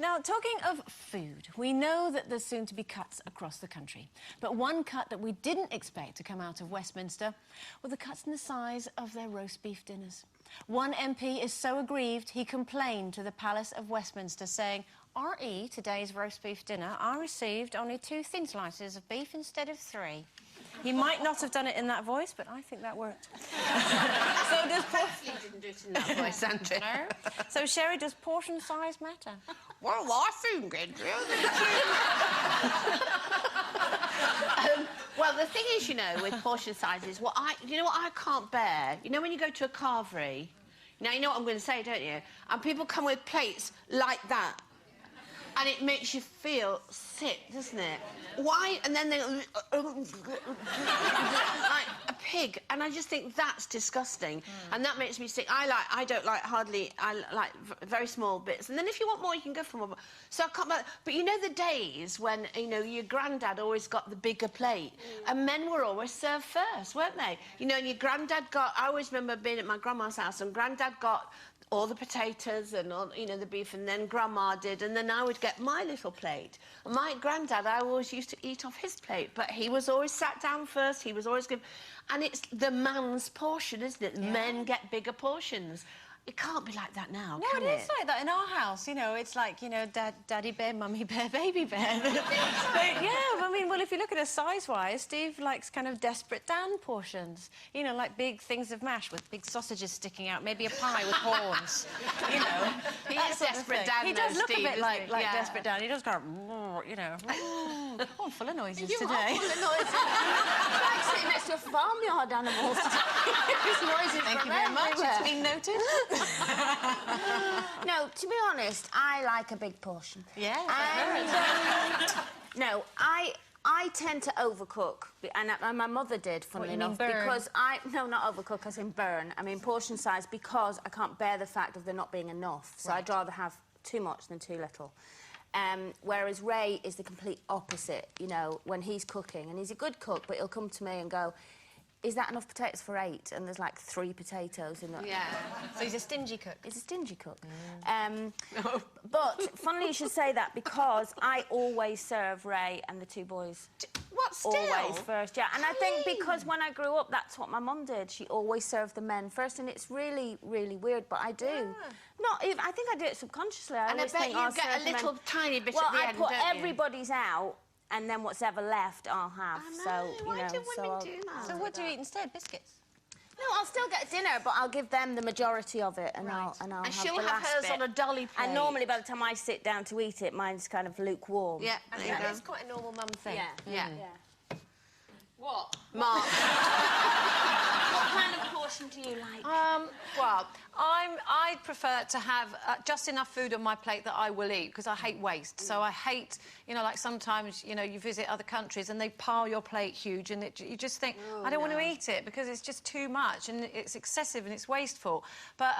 Now, talking of food, we know that there's soon to be cuts across the country. But one cut that we didn't expect to come out of Westminster were the cuts in the size of their roast beef dinners. One MP is so aggrieved he complained to the Palace of Westminster, saying, "RE, today's roast beef dinner, I received only 2 thin slices of beef instead of 3. He might not have done it in that voice, but I think that worked. So does portion... didn't do it in that voice, Andrew. No? So, Sherry, does portion size matter? Well, I think it well, the thing is, you know, with portion sizes, you know what I can't bear? You know when you go to a carvery, now you know what I'm going to say, don't you? And people come with plates like that. And it makes you feel sick, doesn't it? Why? And then they like a pig, and I just think that's disgusting, and that makes me sick. I don't like hardly. I like very small bits, and then if you want more, you can go for more. So I can't. But you know the days when your granddad always got the bigger plate, and men were always served first, weren't they? You know, and your granddad got. I always remember being at my grandma's house, and granddad got all the potatoes and all, the beef, and then Grandma did, and then I would get my little plate. And my granddad, I always used to eat off his plate, but he was always sat down first, he was always good. And it's the man's portion, isn't it? Yeah. Men get bigger portions. It can't be like that now, can it? No, it is like that in our house, it's like, Daddy bear, Mummy bear, Baby bear. But, yeah, I mean, well, if you look at it size-wise, Steve likes kind of desperate Dan portions. Like big things of mash with big sausages sticking out, maybe a pie with horns, He is desperate Dan, He does look Steve, a bit like yeah. desperate Dan. He does go, Oh, I'm full of noises today. You are full of noises. It's like sitting next to a farmyard animals. Thank you very much. It's been noted. No, to be honest, I like a big portion. Yeah. No, I tend to overcook, and my mother did, funnily enough, because no, not overcook, as in burn. I mean portion size, because I can't bear the fact of there not being enough. So I'd rather have too much than too little. Whereas Ray is the complete opposite. When he's cooking, and he's a good cook, but he'll come to me and go, "Is that enough potatoes for 8?" And there's like 3 potatoes in that. Yeah. So he's a stingy cook. He's a stingy cook. But funnily you should say that, because I always serve Ray and the 2 boys. What, still? Always first, yeah. And I think because when I grew up, that's what my mum did. She always served the men first, and it's really, really weird, but I do. Yeah. Not even. I think I do it subconsciously. And I bet you get a little tiny bit at the end, Well, I put don't you? everybody's out, and then what's ever left, I'll have. I know. So, Why do women do that? So what do you eat instead? Biscuits? No, I'll still get dinner, but I'll give them the majority of it, and I'll have she'll the have last hers bit. on a dolly plate. And normally, by the time I sit down to eat it, mine's kind of lukewarm. Yeah, there you go. It's quite a normal mum thing. Yeah. What? Mark. What kind of portion do you like? Well, I prefer to have just enough food on my plate that I will eat, because I hate waste. So I hate, like sometimes, you visit other countries and they pile your plate huge, and you just think, I don't want to eat it because it's just too much and it's excessive and it's wasteful. But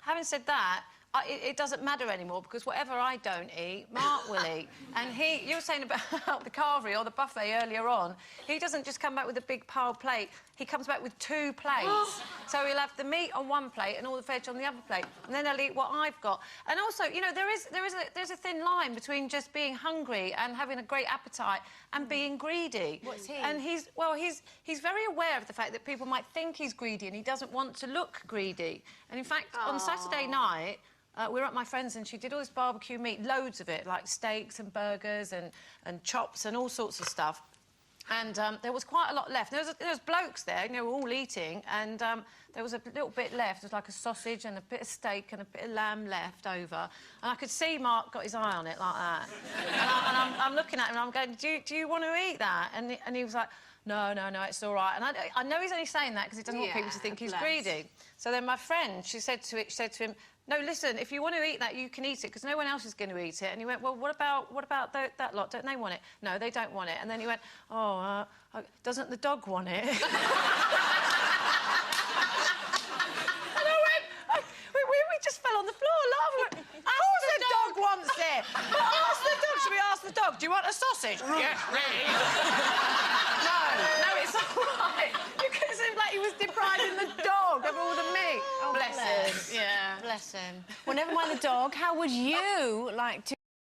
having said that, it doesn't matter anymore, because whatever I don't eat, Mark will eat. And you were saying about the carvery or the buffet earlier on, he doesn't just come back with a big pile plate, he comes back with 2 plates. So he'll have the meat on one plate and all the veg on the other plate, and then he'll eat what I've got. And also, there's a thin line between just being hungry and having a great appetite and being greedy. What's he? And he's very aware of the fact that people might think he's greedy, and he doesn't want to look greedy. And in fact, on Saturday night, we were at my friend's, and she did all this barbecue meat, loads of it, like steaks and burgers and chops and all sorts of stuff. And there was quite a lot left. There was blokes there, all eating, and there was a little bit left. There was like a sausage and a bit of steak and a bit of lamb left over. And I could see Mark got his eye on it like that. and I'm looking at him and I'm going, do you want to eat that? And he was like, no, it's all right. And I know he's only saying that because he doesn't want people to think he's greedy. So then my friend, she said to him, no, listen, if you want to eat that, you can eat it, because no one else is going to eat it. And he went, well, what about that lot? Don't they want it? No, they don't want it. And then he went, doesn't the dog want it? And I went, we just fell on the floor laughing. Of course the dog wants it. But ask the dog. Should we ask the dog? Do you want a sausage? Yes, please. No, it's all right. You could have said like he was depriving the dog of all the meat. Oh, bless him. Yeah. Bless him. Well, never mind the dog. How would you like to